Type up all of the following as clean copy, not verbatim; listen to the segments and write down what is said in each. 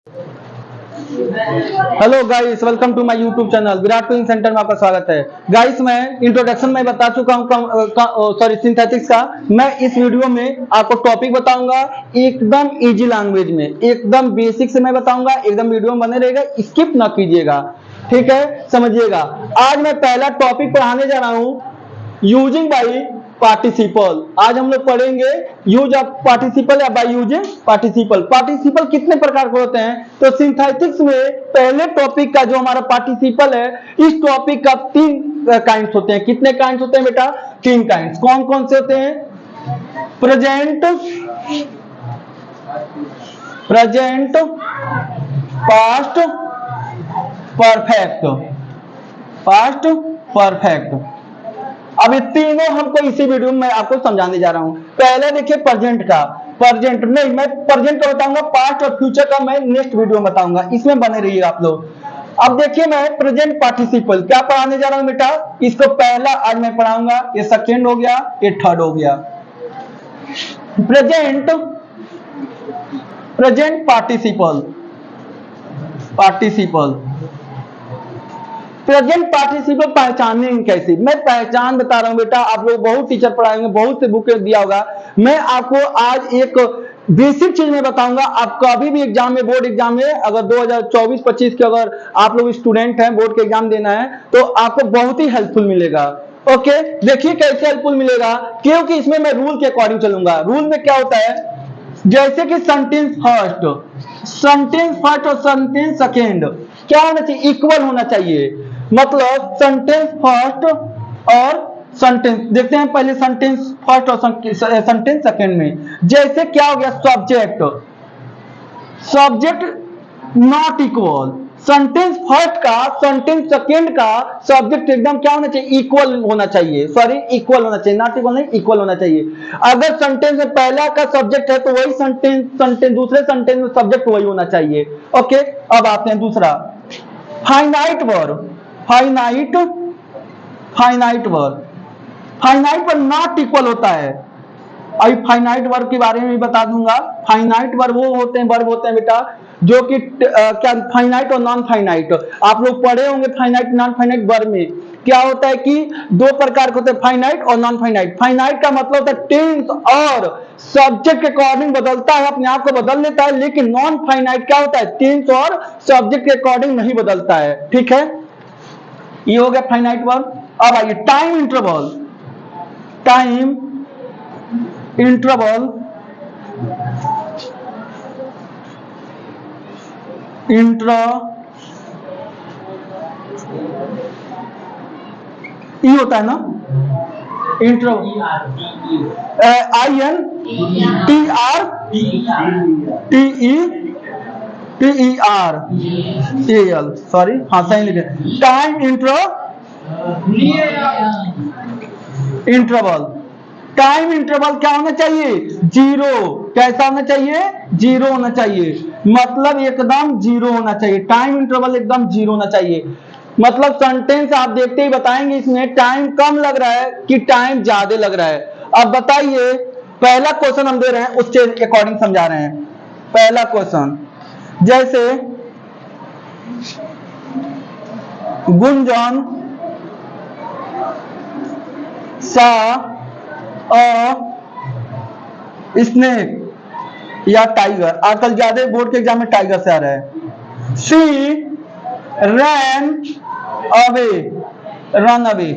Hello guys, welcome to my YouTube channel Virat coaching centre में आपका स्वागत है। गाइस, मैं इंट्रोडक्शन में बता चुका हूँ सिंथेटिक्स का। मैं इस वीडियो में आपको टॉपिक बताऊंगा एकदम इजी लैंग्वेज में, एकदम बेसिक से मैं बताऊंगा। एकदम वीडियो में बने रहेगा, स्किप ना कीजिएगा, ठीक है? समझिएगा। आज मैं पहला टॉपिक पढ़ाने जा रहा हूँ यूजिंग बाई पार्टिसिपल। आज हम लोग पढ़ेंगे यूज ऑफ पार्टिसिपल या बाय यूजिंग पार्टिसिपल। पार्टिसिपल कितने प्रकार के होते हैं? तो सिंथेटिक्स में पहले टॉपिक का जो हमारा पार्टिसिपल है, इस टॉपिक का 3 काइंड्स होते हैं। कितने काइंड्स होते हैं बेटा? 3 काइंड्स। कौन कौन से होते हैं? Present, past, perfect. Past, perfect. अब ये तीनों हमको इसी वीडियो में मैं आपको समझाने जा रहा हूं। पहले देखिए प्रेजेंट का। प्रेजेंट नहीं, मैं प्रेजेंट का बताऊंगा, पास्ट और फ्यूचर का मैं नेक्स्ट वीडियो में बताऊंगा। इसमें बने रहिए आप लोग। अब देखिए, मैं प्रेजेंट पार्टिसिपल क्या पढ़ाने जा रहा हूं बेटा? इसको पहला आज मैं पढ़ाऊंगा, ये सेकेंड हो गया, ये थर्ड हो गया। Present participle. प्रेजेंट पार्टिसिपल पहचानेंगे कैसे? मैं पहचान बता रहा हूं बेटा। आप लोग बहुत टीचर पढ़ाएंगे, बहुत से बुक दिया होगा। मैं आपको आज एक बेसिक चीज में बताऊंगा। आप कभी भी एग्जाम में, बोर्ड एग्जाम में, अगर 2024-25 के अगर आप लोग स्टूडेंट हैं, बोर्ड के एग्जाम देना है, तो आपको बहुत ही हेल्पफुल मिलेगा। ओके, देखिए कैसे हेल्पफुल मिलेगा, क्योंकि इसमें मैं रूल के अकॉर्डिंग चलूंगा। रूल में क्या होता है, जैसे कि सेंटेंस फर्स्ट और सेंटेंस सेकेंड क्या होना चाहिए? इक्वल होना चाहिए। मतलब सेंटेंस फर्स्ट और सेंटेंस, देखते हैं पहले सेंटेंस फर्स्ट और सेंटेंस सेकेंड में। जैसे क्या हो गया? Subject not equal. Sentence first का, सेंटेंस सेकेंड का सब्जेक्ट एकदम क्या होना चाहिए? इक्वल होना चाहिए। सॉरी, इक्वल होना चाहिए, नॉट इक्वल नहीं, इक्वल होना चाहिए। अगर सेंटेंस में पहला का सब्जेक्ट है तो वही सेंटेंस दूसरे सेंटेंस में सब्जेक्ट वही होना चाहिए। ओके, अब आते हैं दूसरा, finite verb. Finite verb not equal होता है। अभी फाइनाइट वर्ब के बारे में भी बता दूंगा। फाइनाइट वर्ब वो होते हैं, वर्ब होते हैं बेटा जो कि क्या, फाइनाइट और नॉन फाइनाइट। आप लोग पढ़े होंगे फाइनाइट नॉन फाइनाइट वर्ब में क्या होता है कि 2 प्रकार के होते हैं, फाइनाइट और नॉन फाइनाइट। फाइनाइट का मतलब होता है टेंस और सब्जेक्ट के अकॉर्डिंग बदलता है, अपने आप को बदल लेता है। लेकिन नॉन फाइनाइट क्या होता है? टेंस और सब्जेक्ट के अकॉर्डिंग नहीं बदलता है। ठीक है, ये हो गया फाइनाइट वर्ब। अब आइए टाइम इंटरवल। ई होता है ना, इंटरवल, INTRTER, सॉरी, हाँ सही लिखे। Time interval. टाइम इंटरवल क्या होना चाहिए? 0। कैसा होना चाहिए? 0 होना चाहिए। मतलब एकदम 0 होना चाहिए। टाइम इंटरवल एकदम 0 होना चाहिए। मतलब सेंटेंस आप देखते ही बताएंगे इसमें टाइम कम लग रहा है कि टाइम ज्यादा लग रहा है। अब बताइए, पहला क्वेश्चन हम दे रहे हैं, उसके अकॉर्डिंग समझा रहे हैं। पहला क्वेश्चन, जैसे गुंजन सा स्नेक या टाइगर। आजकल ज्यादा बोर्ड के एग्जाम में टाइगर से आ रहा है। She run away.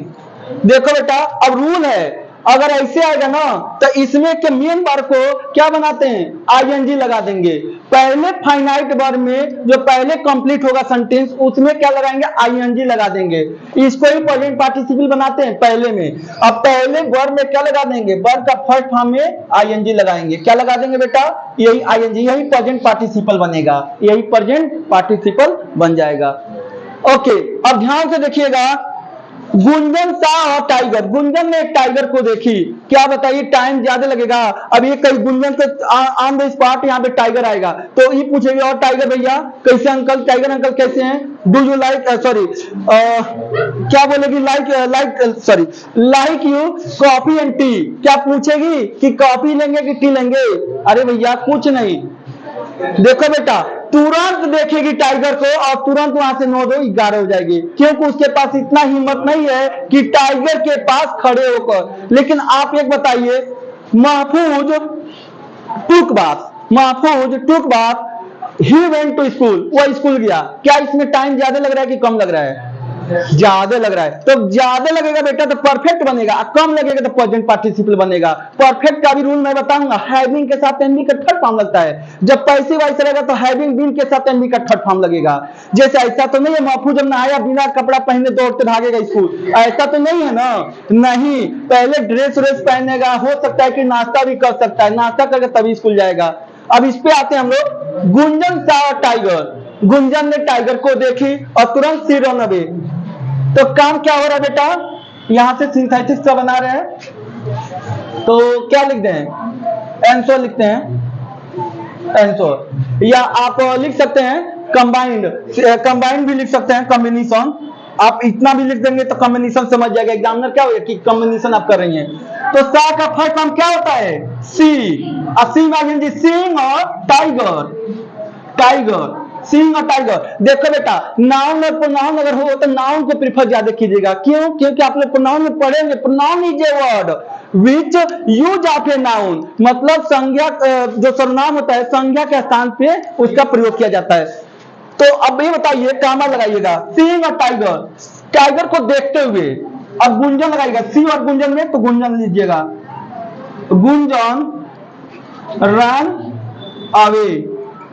देखो बेटा, अब रूल है, अगर ऐसे आएगा ना तो इसमें के मेन वर्ब को क्या बनाते हैं? आईएनजी लगा देंगे। पहले फाइनाइट वर्ब में जो पहले कंप्लीट होगा सेंटेंस, उसमें क्या लगाएंगे? आईएनजी लगा देंगे। इसको ही प्रेजेंट पार्टिसिपल बनाते हैं पहले में। अब पहले वर्ब में क्या लगा देंगे? वर्ब का फर्स्ट फॉर्म में आईएनजी लगाएंगे। क्या लगा देंगे बेटा? यही आईएनजी, यही प्रेजेंट पार्टिसिपल बनेगा, यही प्रेजेंट पार्टिसिपल बन जाएगा। ओके, अब ध्यान से देखिएगा, गुंजन सा और टाइगर। गुंजन ने एक टाइगर को देखी, क्या बताइए? टाइम ज्यादा लगेगा। अब ये कई गुंजन से ऑन द स्पॉट यहाँ पे टाइगर आएगा तो ये पूछेगी, और टाइगर भैया कैसे अंकल? टाइगर अंकल कैसे हैं? डू यू लाइक, सॉरी क्या बोलेगी? Like you coffee and T. क्या पूछेगी कि कॉफी लेंगे कि टी लेंगे? अरे भैया कुछ नहीं। देखो बेटा, तुरंत देखेगी टाइगर को और तुरंत वहां से 9-2-11 हो जाएगी, क्योंकि उसके पास इतना हिम्मत नहीं है कि टाइगर के पास खड़े होकर। लेकिन आप एक बताइए, महफूज टूक बात ही वेंट टू स्कूल, वो स्कूल गया, क्या इसमें टाइम ज्यादा लग रहा है कि कम लग रहा है? ज्यादा लग रहा है। तो ज्यादा लगेगा बेटा तो परफेक्ट बनेगा, कम लगेगा तो प्रेजेंट पार्टिसिपल बनेगा। परफेक्ट का भी रूल मैं बताऊंगा, हैविंग के साथ एनबी का थर्ड फॉर्म लगता है। जब पैसिव वॉइस रहेगा तो हैविंग बीन के साथ एनबी का थर्ड फॉर्म लगेगा। जैसे ऐसा तो नहीं है महफूज जब नहाया बिना कपड़ा पहने दौड़ते भागेगा स्कूल, ऐसा तो नहीं है ना, नहीं, पहले ड्रेस पहनेगा, हो सकता है कि नाश्ता भी कर सकता है, नाश्ता करके तभी स्कूल जाएगा। अब इस पे आते हैं हम लोग, गुंजन सा टाइगर, गुंजन ने टाइगर को देखी और तुरंत सी रन अवे। तो काम क्या हो रहा है बेटा, यहां से सिंथेसिस का बना रहे हैं, तो क्या लिखते हैं, एंसोर लिखते हैं, एंसोर, या आप लिख सकते हैं कंबाइंड भी लिख सकते हैं, कॉम्बिनेशन। आप इतना भी लिख देंगे तो कॉम्बिनेशन समझ जाएगा एग्जामिनर क्या होगा कि कॉम्बिनेशन आप कर रही हैं। तो सा का फर्स्ट फॉर्म क्या होता है, सी, सी में सिंह और टाइगर, सिंह और टाइगर। देखो बेटा, नाउन और प्रोनाउन अगर हो तो नाउन को प्रीफर ज्यादा कीजिएगा, क्यों? क्योंकि आप लोग प्रोनाउन में पढ़ेंगे, pronoun is a word which use of a noun, मतलब संज्ञा, जो सर्वनाम होता है संज्ञा के स्थान पे उसका प्रयोग किया जाता है। तो अब ये बताइए, कामा लगाइएगा, सिंह और टाइगर को देखते हुए, अब गुंजन लगाइएगा, सी और गुंजन में, तो गुंजन लीजिएगा, गुंजन रन अवे।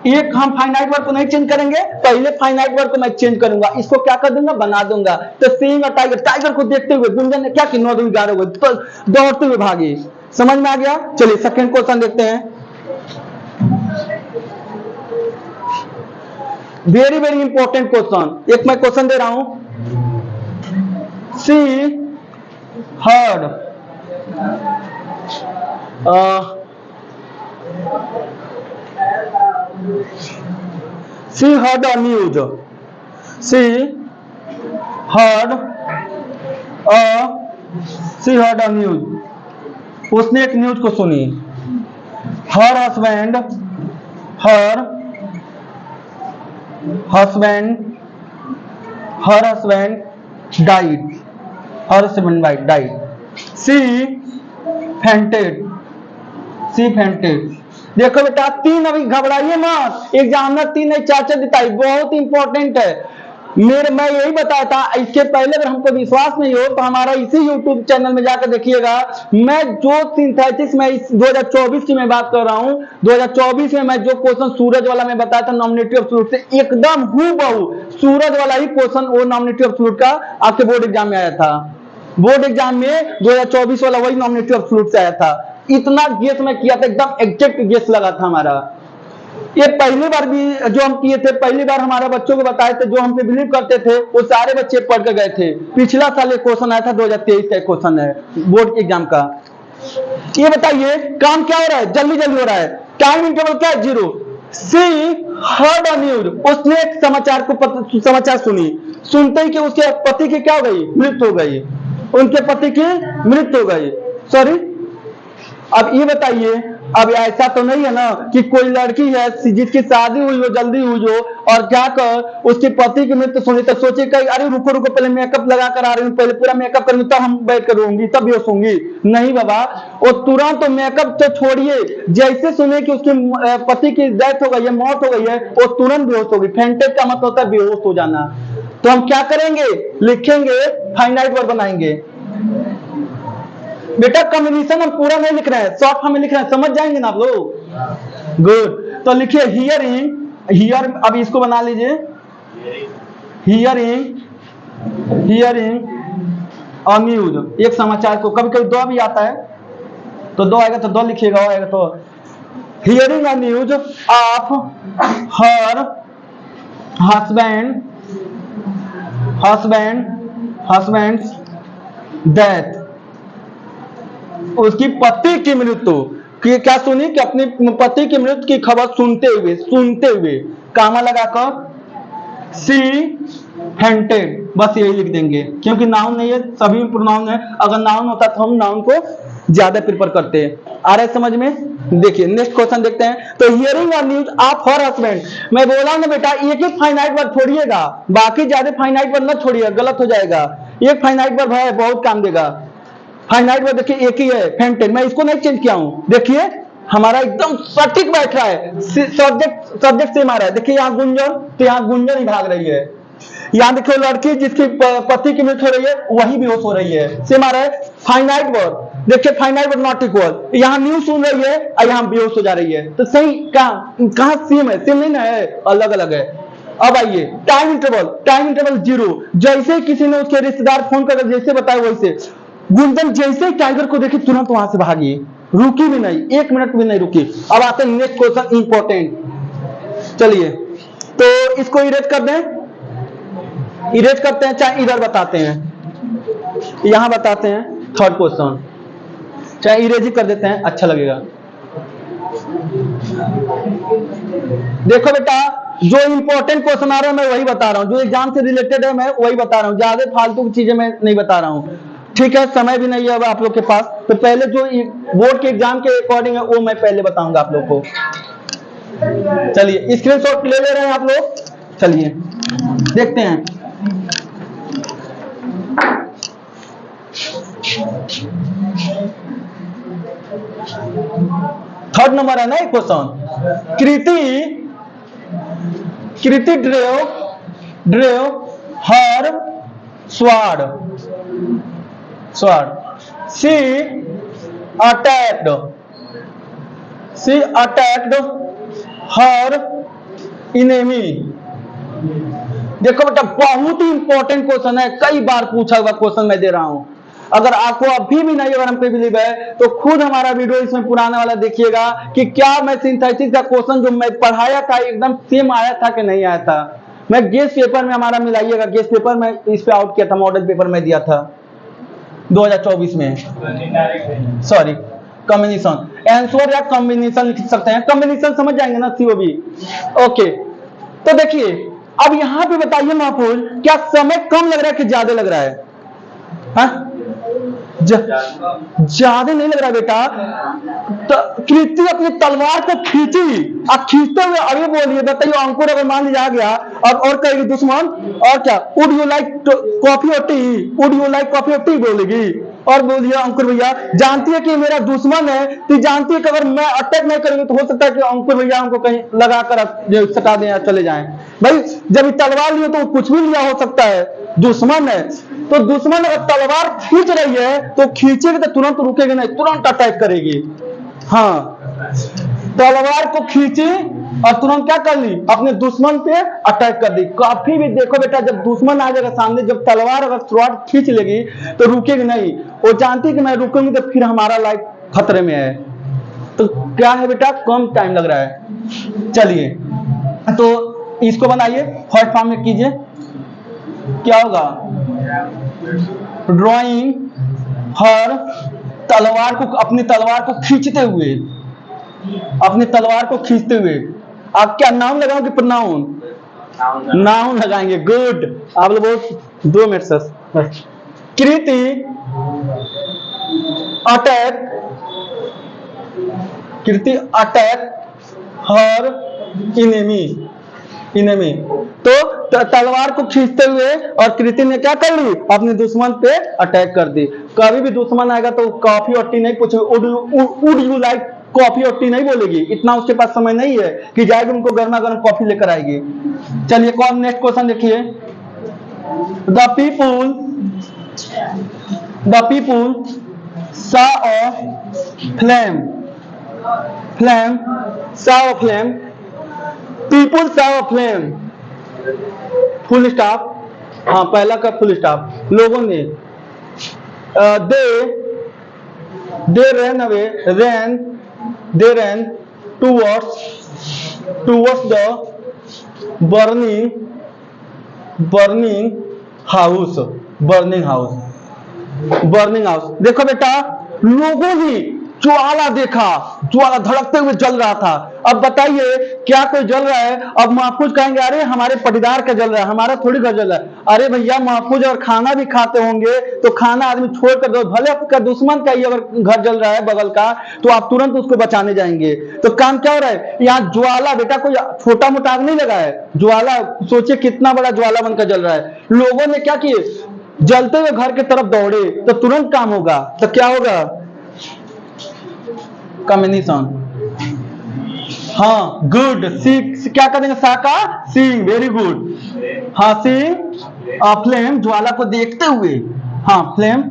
एक हम फाइनाइट वर्ड को नहीं चेंज करेंगे, पहले फाइनाइट वर्ड को मैं चेंज करूंगा, इसको क्या कर दूंगा, बना दूंगा। तो सिंह और टाइगर को देखते हुए गुंजन ने क्या कि 9-2-11 हो गए, तो दौड़ते हुए भागे। समझ में आ गया? चलिए सेकंड क्वेश्चन देखते हैं, वेरी वेरी इंपॉर्टेंट क्वेश्चन। एक मैं क्वेश्चन दे रहा हूं, she heard she heard a news, she heard a news, उसने एक न्यूज को सुनी। her husband died, she fainted। देखो बेटा, 3 अभी घबराइए मत, एग्जामिनर 3 नहीं 4 देता है, बहुत इंपॉर्टेंट है। मैं यही बताया था, इसके पहले अगर हमको विश्वास नहीं हो तो हमारा इसी YouTube चैनल में जाकर देखिएगा। मैं जो सिंथेसिस में 2024 की मैं बात कर रहा हूं, 2024 में मैं जो क्वेश्चन सूरज वाला मैं बताया था नॉमिनेटिव एब्सोल्यूट से, एकदम हूबहू सूरज वाला ही क्वेश्चन वो नॉमिनेटिव एब्सोल्यूट का आपके बोर्ड एग्जाम में आया था। बोर्ड एग्जाम में 2024 वाला वही नॉमिनेटिव एब्सोल्यूट से आया था। इतना गेस मैं किया था, एकदम एग्जैक्ट गेस लगा था हमारा। ये पहली बार भी जो हम किए थे, पहली बार हमारे बच्चों को बताए थे, जो हम पे बिलीव करते थे वो सारे बच्चे पढ़ के गए थे। पिछला साल एक क्वेश्चन आया था, 2023 का क्वेश्चन है बोर्ड एग्जाम का। ये बताइए काम क्या हो रहा है, जल्दी जल्दी हो रहा है, टाइम इंटरवल क्या है, 0। सी हर्ड अ न्यूज, उसने एक समाचार सुनी, सुनते ही कि उसके पति की क्या हो गई, मृत्यु हो गई, उनके पति की मृत्यु हो गई, सॉरी। अब ये बताइए, अब ऐसा तो नहीं है ना कि कोई लड़की है जिसकी शादी हुई हो, जल्दी हुई हो, और जाकर उसके पति की मृत्यु सुनी तो सोचे कि अरे रुको पहले मेकअप लगा कर आ रही हूँ, पहले पूरा मेकअप करूंगी तब हम बैठ कर रोऊंगी, तब बेहोश होंगी। नहीं बाबा, वो तुरंत तो मेकअप तो छोड़िए, जैसे सुने कि उसके पति की डेथ हो गई है, मौत हो गई है, वो तुरंत बेहोश होगी। फेंटेड का मतलब होता है बेहोश हो जाना। तो हम क्या करेंगे, लिखेंगे, फाइनाइट वर्ड बनाएंगे। बेटा कॉम्बिनेशन हम पूरा नहीं लिख रहे हैं, शॉर्ट फॉर्म में लिख रहे हैं, समझ जाएंगे ना आप लोग। गुड, तो लिखिए हियर, अब इसको बना लीजिए, हियरिंग और न्यूज, एक समाचार को, कभी कभी 2 भी आता है तो 2 आएगा तो 2 लिखिएगा, आएगा तो हियरिंग और news of her husband's death, उसकी पति की मृत्यु की क्या सुनी कि अपने पति की मृत्यु की खबर सुनते हुए, कामा लगाकर सी फेंटेड, बस यही लिख देंगे क्योंकि नाउन नहीं है, सभी प्रोनाउन है। अगर नाउन होता तो हम नाउन को ज्यादा प्रेफर करते हैं। आ रहा है समझ में? देखिए नेक्स्ट क्वेश्चन देखते हैं। तो हियरिंग और न्यूज ऑफ हर हस्बैंड, मैं बोला ना बेटा एक ही फाइनाइट वर्ड छोड़िएगा, बाकी ज्यादा फाइनाइट वर्ड न छोड़िएगा, गलत हो जाएगा। एक फाइनाइट वर्ड है, बहुत काम देगा। फाइनाइट वर्ड देखिए एक ही है, फेंटेड, मैं इसको नहीं चेंज किया हूं। देखिए हमारा एकदम सटीक बैठ रहा है, सब्जेक्ट सेम आ रहा है। देखिए यहाँ गुंजन, तो यहाँ गुंजन ही भाग रही है। यहाँ देखिए लड़की जिसकी पति की मृत्यु हो रही है वही बेहोश हो रही है, सेम आ रहा है। फाइनाइट वर्ड देखिए, फाइनाइट वर्ड नॉट इक्वल, यहाँ न्यूज सुन रही है और यहाँ बेहोश हो जा रही है, तो सही कहाँ सेम है? सेम नहीं ना है, अलग अलग है। अब आइए टाइम इंटरवल 0, जैसे किसी ने उसके रिश्तेदार फोन कर जैसे बताया वैसे गुंजन जैसे ही टाइगर को देखी तुरंत वहां से भागी, रुकी भी नहीं, 1 मिनट भी नहीं रुकी। अब आते हैं नेक्स्ट क्वेश्चन इंपॉर्टेंट। चलिए तो इसको इरेज कर दें, इरेज करते हैं, चाहे इधर बताते हैं, यहां बताते हैं थर्ड क्वेश्चन, चाहे इरेज ही कर देते हैं, अच्छा लगेगा। देखो बेटा जो इंपॉर्टेंट क्वेश्चन आ रहा है मैं वही बता रहा हूं, जो एग्जाम से रिलेटेड है मैं वही बता रहा हूं, ज्यादा फालतू की चीजें मैं नहीं बता रहा हूं। ठीक है, समय भी नहीं है अब आप लोग के पास, तो पहले जो बोर्ड के एग्जाम के अकॉर्डिंग है वो मैं पहले बताऊंगा आप लोग को। चलिए स्क्रीनशॉट ले रहे हैं आप लोग, चलिए देखते हैं। थर्ड नंबर है ना question. Kriti drew her sword, she attacked her enemy। देखो बेटा बहुत ही इंपॉर्टेंट क्वेश्चन है, कई बार पूछा हुआ क्वेश्चन मैं दे रहा हूं। अगर आपको अभी भी नहीं, अगर हम पे बिलीव है तो खुद हमारा वीडियो इसमें पुराना वाला देखिएगा कि क्या मैं सिंथेसिस का क्वेश्चन जो मैं पढ़ाया था एकदम सेम आया था कि नहीं आया था। मैं गेस्ट पेपर में हमारा मिलाइएगा, गेस्ट पेपर में इस पे आउट किया था, मॉडल पेपर में दिया था 2024 में, सॉरी कॉम्बिनेशन, आंसर या कॉम्बिनेशन लिख सकते हैं, कॉम्बिनेशन समझ जाएंगे ना, सीओबी। ओके तो देखिए अब यहां पे बताइए महफूज, क्या समय कम लग रहा है कि ज्यादा लग रहा है? हाँ ज्यादा नहीं लग रहा बेटा। तो कृति अपनी तलवार को खींची और खींचते हुए अभी बोलिए, बताइए अंकुर अगर मान लिया गया और कहेगी दुश्मन, और क्या वुड यू लाइक कॉफी और T, would you like coffee और टी बोलेगी, और बोलिए अंकुर भैया जानती है कि मेरा दुश्मन है, तो जानती है कि अगर मैं अटैक नहीं करूंगी तो हो सकता है कि अंकुर भैया हमको कहीं लगा कर सटा दें या चले जाएं। भाई जब तलवार लियो तो कुछ भी लिया हो सकता है, दुश्मन है, तो दुश्मन अगर तलवार खींच रही है तो खींचेगी तो तुरंत रुकेगी नहीं, तुरंत अटैक करेगी। हाँ तलवार को खींची और तुरंत क्या कर ली, अपने दुश्मन पे अटैक कर दी। काफी भी देखो बेटा जब दुश्मन आ जाएगा सामने, जब तलवार अगर स्वॉर्ड खींच लेगी तो रुकेगी नहीं, वो जानती कि मैं रुकूंगी तो फिर हमारा लाइफ खतरे में है। तो क्या है बेटा कम टाइम लग रहा है। चलिए तो इसको बनाइए, फर्स्ट फॉर्म में कीजिए, क्या होगा ड्राइंग हर तलवार को, अपनी तलवार को खींचते हुए, अपनी तलवार को खींचते हुए। आप क्या नाउन लगाओगे प्रोनाउन? नाउन लगाएंगे, गुड। आप लोग 2 मिनट सर। कृति अटैक हर इनेमी। तो तलवार को खींचते हुए और कृति ने क्या कर ली, अपने दुश्मन पे अटैक कर दी। कभी भी दुश्मन आएगा तो कॉफी और टी नहीं पूछेगी, वुड यू लाइक कॉफी और टी नहीं बोलेगी, इतना उसके पास समय नहीं है कि जाएगी उनको गर्मा गर्म कॉफी लेकर आएगी। चलिए कौन नेक्स्ट क्वेश्चन देखिए। The people saw a flame, people saw a flame, full stop, हाँ पहला का फुल स्टॉप, लोगों ने, they ran towards the burning house। देखो बेटा लोगों ही ज्वाला देखा, ज्वाला धड़कते हुए जल रहा था। अब बताइए क्या कोई जल रहा है? अब महफूज कहेंगे अरे हमारे पटीदार का जल रहा है, हमारा थोड़ी घर जल रहा है। अरे भैया महफूज अगर खाना भी खाते होंगे तो खाना आदमी छोड़ कर दो, भले आपका दुश्मन का ही अगर घर जल रहा है बगल का तो आप तुरंत उसको बचाने जाएंगे। तो काम क्या हो रहा है? यहाँ ज्वाला बेटा कोई छोटा मोटा आग नहीं लगा है, ज्वाला सोचिए कितना बड़ा ज्वाला बनकर जल रहा है। लोगों ने क्या किए? जलते हुए घर की तरफ दौड़े तो तुरंत काम होगा। तो क्या होगा? कम्युनिकेशन। हाँ गुड, सी क्या करेंगे? सा का सीइंग, वेरी गुड। हाँ सीइंग फ्लेम, ज्वाला को देखते हुए। हाँ फ्लेम,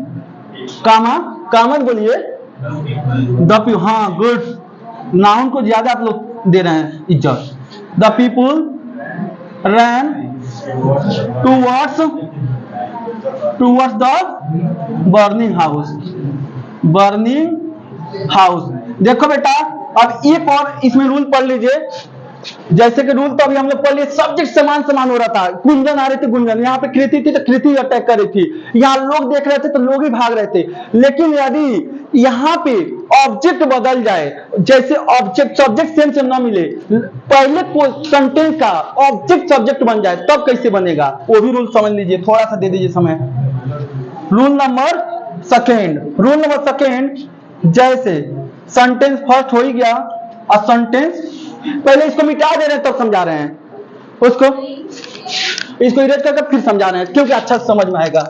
कामा, कामन बोलिए द पीपल। हाँ गुड, नाउन को ज्यादा आप लोग दे रहे हैं इज्जत। The people rain towards the burning house, burning house. देखो बेटा अब एक और इसमें रूल पढ़ लीजिए। जैसे कि रूल तो अभी हम लोग पढ़ लिए, सब्जेक्ट समान समान हो रहा था, गुंजन आ रही थी गुंजन, यहाँ पे कृति थी तो कृति अटैक कर रही थी, यहाँ लोग देख रहे थे तो लोग ही भाग रहे थे। लेकिन यदि यहाँ पे ऑब्जेक्ट बदल जाए, जैसे ऑब्जेक्ट सब्जेक्ट सेम सेम ना मिले, पहले सेंटेंस का ऑब्जेक्ट सब्जेक्ट बन जाए तब कैसे बनेगा? वो भी रूल समझ लीजिए, थोड़ा सा दे दीजिए समय। रूल नंबर सेकेंड, जैसे सेंटेंस फर्स्ट हो ही गया, अब सेंटेंस पहले इसको मिटा दे रहे हैं तब समझा रहे हैं, उसको इसको इरेज करके फिर समझा रहे हैं क्योंकि अच्छा समझ में आएगा।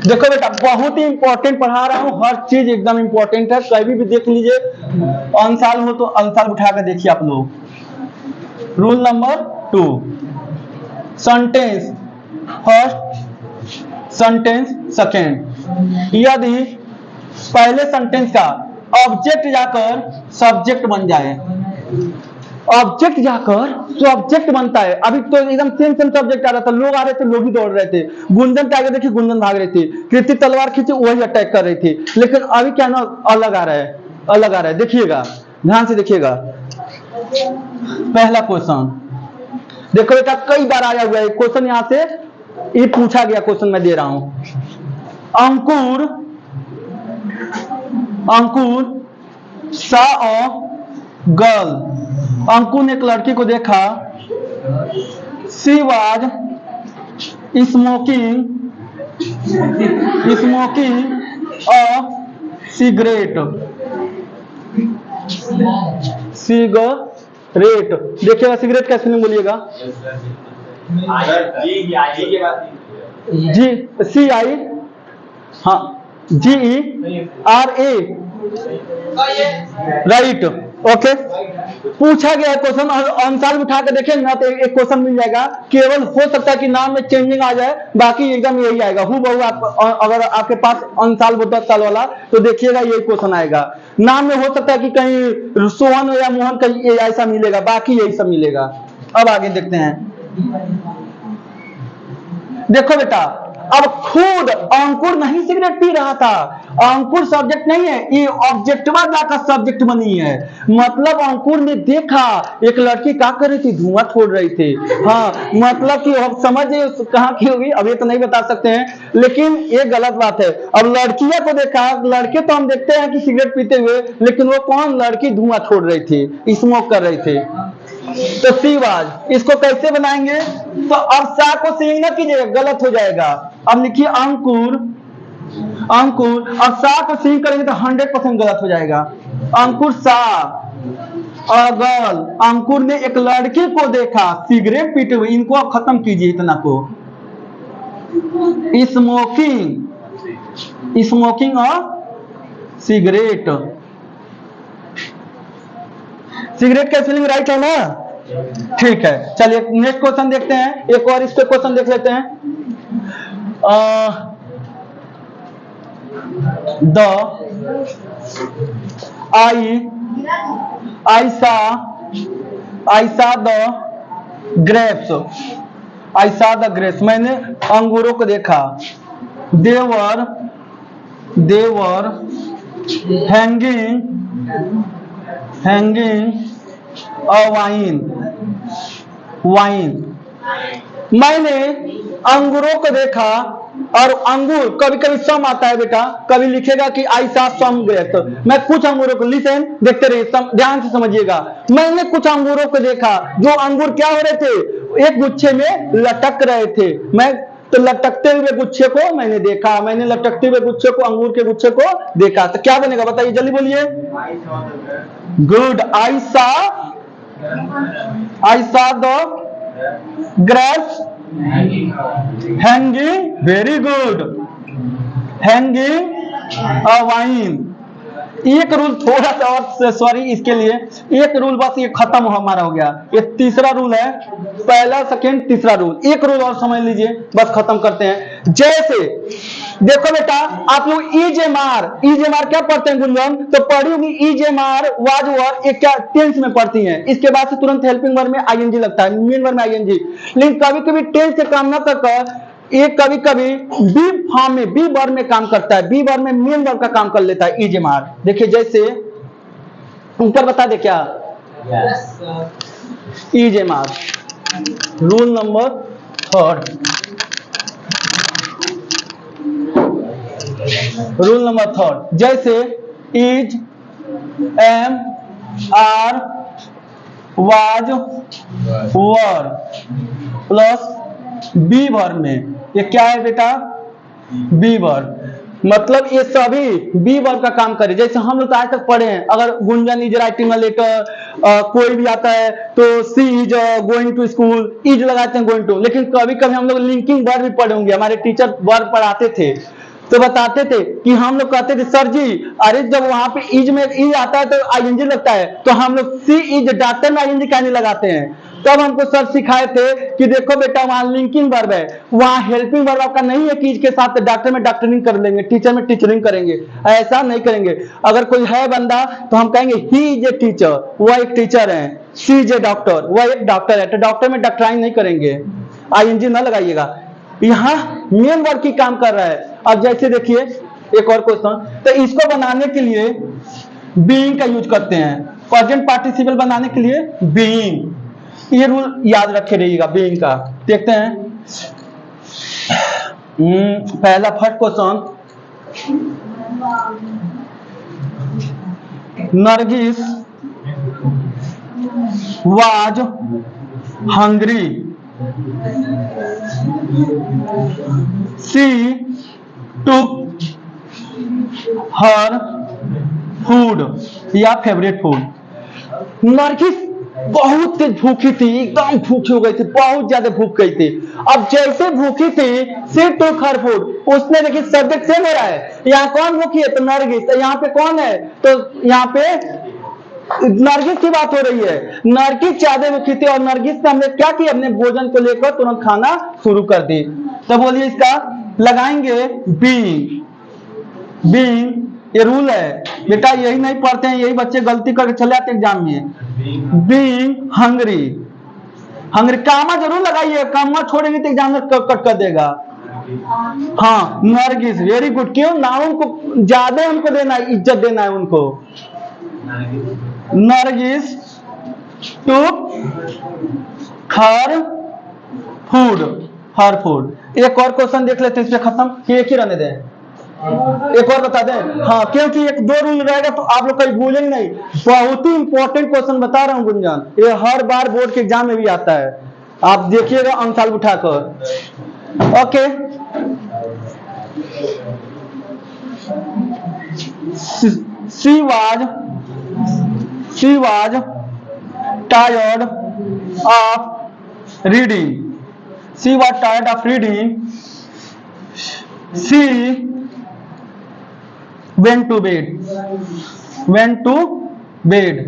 देखो बेटा बहुत ही इंपॉर्टेंट पढ़ा रहा हूं, हर चीज एकदम इंपॉर्टेंट है, कभी भी देख लीजिए। अंसाल हो तो अंसाल उठाकर देखिए आप लोग। Rule number 2, sentence first, sentence second. यदि पहले सेंटेंस का ऑब्जेक्ट जाकर सब्जेक्ट बन जाए, ऑब्जेक्ट जाकर सब्जेक्ट बनता है। अभी तो एकदम सेम सेम सब्जेक्ट आ रहा था, लोग आ रहे थे, लोग ही दौड़ रहे थे। गुंजन के आगे देखिए गुंजन भाग रही थी, कृति तलवार खींची वही अटैक कर रही थी। लेकिन अभी क्या ना अलग आ रहा है, अलग आ रहा है। देखिएगा ध्यान से देखिएगा। पहला क्वेश्चन देखो बेटा कई बार आया हुआ है क्वेश्चन, यहां से ये पूछा गया क्वेश्चन मैं दे रहा हूं। अंकुर saw a girl, अंकुर ने एक लड़की को देखा। She was smoking a cigarette, देखिएगा सिगरेट का स्पेलिंग बोलिएगा। जी सी आई, हाँ GERA, राइट ओके। पूछा गया क्वेश्चन और आंसर उठा के देखेंगे ना तो एक क्वेश्चन मिल जाएगा। केवल हो सकता है कि नाम में चेंजिंग आ जाए, बाकी एकदम यही आएगा हूँ बहु। आप अगर आपके पास अंसाल 10 साल वाला तो देखिएगा यही क्वेश्चन आएगा। नाम में हो सकता है कि कहीं सोहन या मोहन कहीं ऐसा मिलेगा, बाकी यही सब मिलेगा। अब आगे देखते हैं। देखो बेटा अब खुद अंकुर नहीं सिगरेट पी रहा था, अंकुर सब्जेक्ट नहीं है, ये ऑब्जेक्टिवा का सब्जेक्ट बनी है। मतलब अंकुर ने देखा एक लड़की क्या कर रही थी, धुआं छोड़ रही थी। हाँ मतलब कि अब समझिए कहाँ की होगी, अब ये तो नहीं बता सकते हैं, लेकिन ये गलत बात है। अब लड़कियों को देखा, लड़के तो हम देखते हैं कि सिगरेट पीते हुए, लेकिन वो कौन लड़की धुआं छोड़ रही थी, स्मोक कर रही थी। तो सीवाज इसको कैसे बनाएंगे? तो अब सा को सींग ना कीजिएगा, गलत हो जाएगा। अब लिखिए अंकुर, अब सा को सींग करेंगे तो 100% गलत हो जाएगा। अंकुर सा गर्ल, अंकुर ने एक लड़की को देखा सिगरेट पीते हुए। इनको अब खत्म कीजिए इतना को। स्मोकिंग सिगरेट, सिगरेट का स्पेलिंग राइट है ना? ठीक है चलिए नेक्स्ट क्वेश्चन देखते हैं। एक और इस पे क्वेश्चन देख लेते हैं। I saw the grapes, मैंने अंगूरों को देखा। They were hanging a wine, मैंने अंगूरों को देखा और अंगूर कभी कभी सम आता है बेटा, कभी लिखेगा कि आई सा सम ग्रेप्स। तो मैं कुछ अंगूरों को, लिसन, देखते रहिए, ध्यान से समझिएगा। मैंने कुछ अंगूरों को देखा जो अंगूर क्या हो रहे थे, एक गुच्छे में लटक रहे थे। मैं तो लटकते हुए गुच्छे को मैंने देखा, मैंने लटकते हुए गुच्छे को, अंगूर के गुच्छे को देखा। तो क्या बनेगा बताइए, जल्दी बोलिए। गुड, आई सा the grapes hanging, very good, hanging a wine. एक रूल थोड़ा सा और, सॉरी इसके लिए, एक रूल बस ये खत्म हमारा हो गया। ये तीसरा रूल है, पहला सेकंड तीसरा रूल, एक रूल और समझ लीजिए, बस खत्म करते हैं। जैसे देखो बेटा, आप लोग ईजेमार क्या पढ़ते हैं गुंजन, तो पढ़ी होगी ईजेमार वाज वर, एक क्या टेंस में पढ़ती हैं। इसके बाद से तुरंत हेल्पिंग वर्ब में आईएनजी लगता है, मेन वर्ब में आईएनजी। लेकिन कभी कभी टेंस से काम न कर एक कभी कभी बी फॉर्म में, बी वर्ब में काम करता है, बी वर्ब में मेन वर्ब का काम कर लेता है ईजेमार। देखिए जैसे ऊपर बता दे क्या, is am are rule number 3, rule number 3, जैसे is, am, are, was, were plus be verb में, ये क्या है बेटा, बी वर्ब। मतलब ये सभी बी वर्ब का काम करे। जैसे हम लोग आज तक पढ़े हैं, अगर Gunjan is writing a letter, कोई भी आता है तो she is going to school, is लगाते हैं गोइंग टू। लेकिन कभी कभी हम लोग लिंकिंग वर्ब भी पढ़े होंगे, हमारे टीचर वर्ब पढ़ाते थे तो बताते थे कि हम लोग कहते थे सर जी, अरे जब वहां पे इज में इज आता है तो आईएनजी लगता है, तो हम लोग सी इज डॉक्टर में आईएनजी कहने लगाते हैं। तब हमको सर सिखाए थे कि देखो बेटा वहां लिंकिंग वर्ब है, वहां हेल्पिंग वर्ब आपका नहीं है कि इज के साथ डॉक्टर में डॉक्टरिंग कर लेंगे, टीचर में टीचरिंग करेंगे, ऐसा नहीं करेंगे। अगर कोई है बंदा तो हम कहेंगे ही इज ए टीचर, वह एक टीचर है, सी इज ए डॉक्टर, वह एक डॉक्टर है, तो डॉक्टर में डॉक्टराइन नहीं करेंगे, आईएनजी ना लगाइएगा। यहाँ मेन वर्ब की काम कर रहा है। अब जैसे देखिए एक और क्वेश्चन, तो इसको बनाने के लिए बीइंग का यूज करते हैं, प्रेजेंट पार्टिसिपल बनाने के लिए बीइंग, ये रूल याद रखे रहिएगा बीइंग का। देखते हैं पहला first question, Nargis was hungry, she took her food या फेवरेट फूड। नरगिस बहुत तेज भूखी थी, एकदम भूखी हो गई थी, बहुत ज्यादा भूख गई थी। अब जैसे भूखी थी, शी टुक हर फूड, उसने देखिए सब्जेक्ट सेम हो रहा है, यहाँ कौन भूखी है तो नरगिस, तो यहाँ पे कौन है तो यहाँ पे नरगिस की बात हो रही है। नरगिस ज्यादा भूखी थी और नरगिस ने हमने क्या किया, अपने भोजन को लेकर तुरंत खाना शुरू कर दी। तो बोलिए इसका लगाएंगे बीइंग, बीइंग ये रूल है बेटा, यही नहीं पढ़ते हैं, यही बच्चे गलती करके चले आते एग्जाम में। बीइंग हंग्री, हंग्री कामा जरूर लगाइए, कामा छोड़ेंगे तो एग्जाम में कट कर देगा। हाँ नरगिस, वेरी गुड। क्यों, नाउन को ज्यादा उनको देना है, इज्जत देना है उनको। नरगिस टुक हर फूड, हर फूड। एक और क्वेश्चन देख लेते हैं, इस पे खत्म, एक ही रहने दें, एक और बता दें। हाँ क्योंकि एक दो रूल रहेगा तो आप लोग कहीं भूलेंगे नहीं, बहुत ही इंपॉर्टेंट क्वेश्चन बता रहा हूं गुंजन, ये हर बार बोर्ड के एग्जाम में भी आता है, आप देखिएगा अंसाल उठाकर। Okay, she was tired of reading, she was tired of reading, she went to bed, went to bed।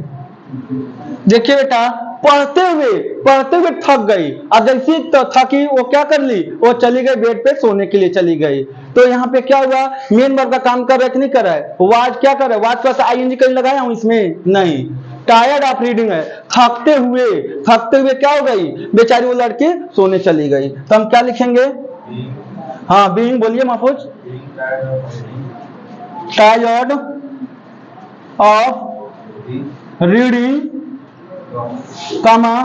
देखिए बेटा, पढ़ते हुए थक गई, अब जैसी थकी वो क्या कर ली, वो चली गई बेड पे सोने के लिए चली गई। तो यहाँ पे क्या हुआ, मेन वर्ब का काम कर रहा है कि नहीं कर रहा है, वाज क्या कर रहा है, वाज प्लस आईएनजी कहीं लगाया हूं इसमें नहीं, टायर्ड ऑफ रीडिंग है, थकते हुए क्या हो गई बेचारी वो लड़की सोने चली गई। तो हम क्या लिखेंगे, हाँ बीइंग बोलिए Mahfuz, tired of reading comma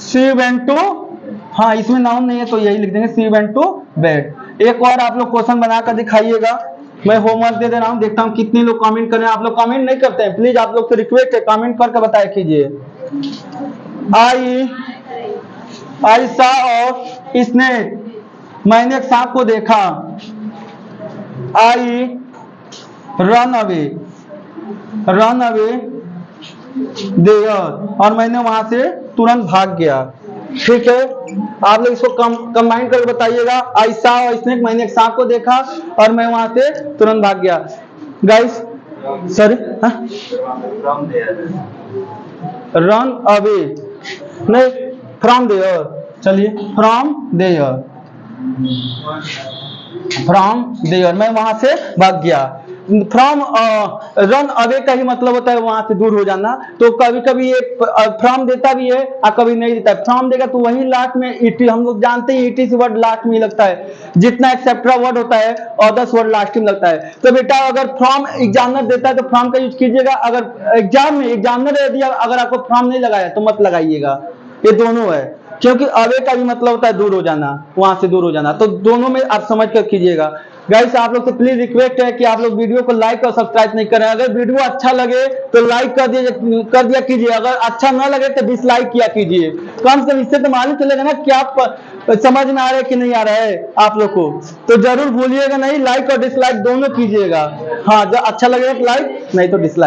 she went to, हाँ इसमें नाउन नहीं है तो यही लिख देंगे, शी वेंट टू बेड। एक और आप लोग क्वेश्चन बनाकर दिखाइएगा। मैं होमवर्क दे रहा हूँ, देखता हूँ कितने लोग कमेंट कर रहे हैं। आप लोग कमेंट नहीं करते हैं, प्लीज आप लोग से रिक्वेस्ट है, कमेंट करके बताया कीजिए। आई सा ऑफ स्नेक, मैंने एक सांप को देखा। आई रन अवे देयर, और मैंने वहां से तुरंत भाग गया। ठीक है, आप लोग इसको कंबाइन करके बताइएगा। आई सा और स्नेक, मैंने एक सांप को देखा और मैं वहां से तुरंत भाग गया। गाइस सॉरी, रन अवे नहीं, फ्रॉम देयर। चलिए, फ्रॉम देयर मैं वहां से भाग गया। फ्रॉम रन अवे का ही मतलब होता है वहां से दूर हो जाना। तो कभी कभी ये फ्रॉम देता भी है और कभी नहीं देता है। फ्रॉम देगा तो वही लास्ट में ईटी, हम लोग जानते हैं ईटी से वर्ड लास्ट में लगता है, जितना एक्सेप्ट्रा वर्ड होता है अदर्स वर्ड लास्ट में लगता है। तो बेटा अगर फ्रॉम एग्जामिनर देता है तो फ्रॉम का यूज कीजिएगा। अगर एग्जाम में एग्जामिनर दे दिया, अगर आपको फ्रॉम नहीं लगाया तो मत लगाइएगा। ये दोनों है, क्योंकि अवे का भी मतलब होता है दूर हो जाना, वहां से दूर हो जाना। तो दोनों में आप समझ कर कीजिएगा। गाइस आप लोग से प्लीज रिक्वेस्ट है कि आप लोग वीडियो को लाइक और सब्सक्राइब नहीं करें। अगर वीडियो अच्छा लगे तो लाइक कर दिया कीजिए, अगर अच्छा ना लगे तो डिसलाइक किया कीजिए। कम से कम इससे तो मालूम चलेगा ना कि आप समझ में आ रहा है कि नहीं आ रहा है आप लोग को। तो जरूर भूलिएगा नहीं, लाइक और डिसलाइक दोनों कीजिएगा। हाँ, जो अच्छा लगेगा तो लाइक, नहीं तो डिसलाइक।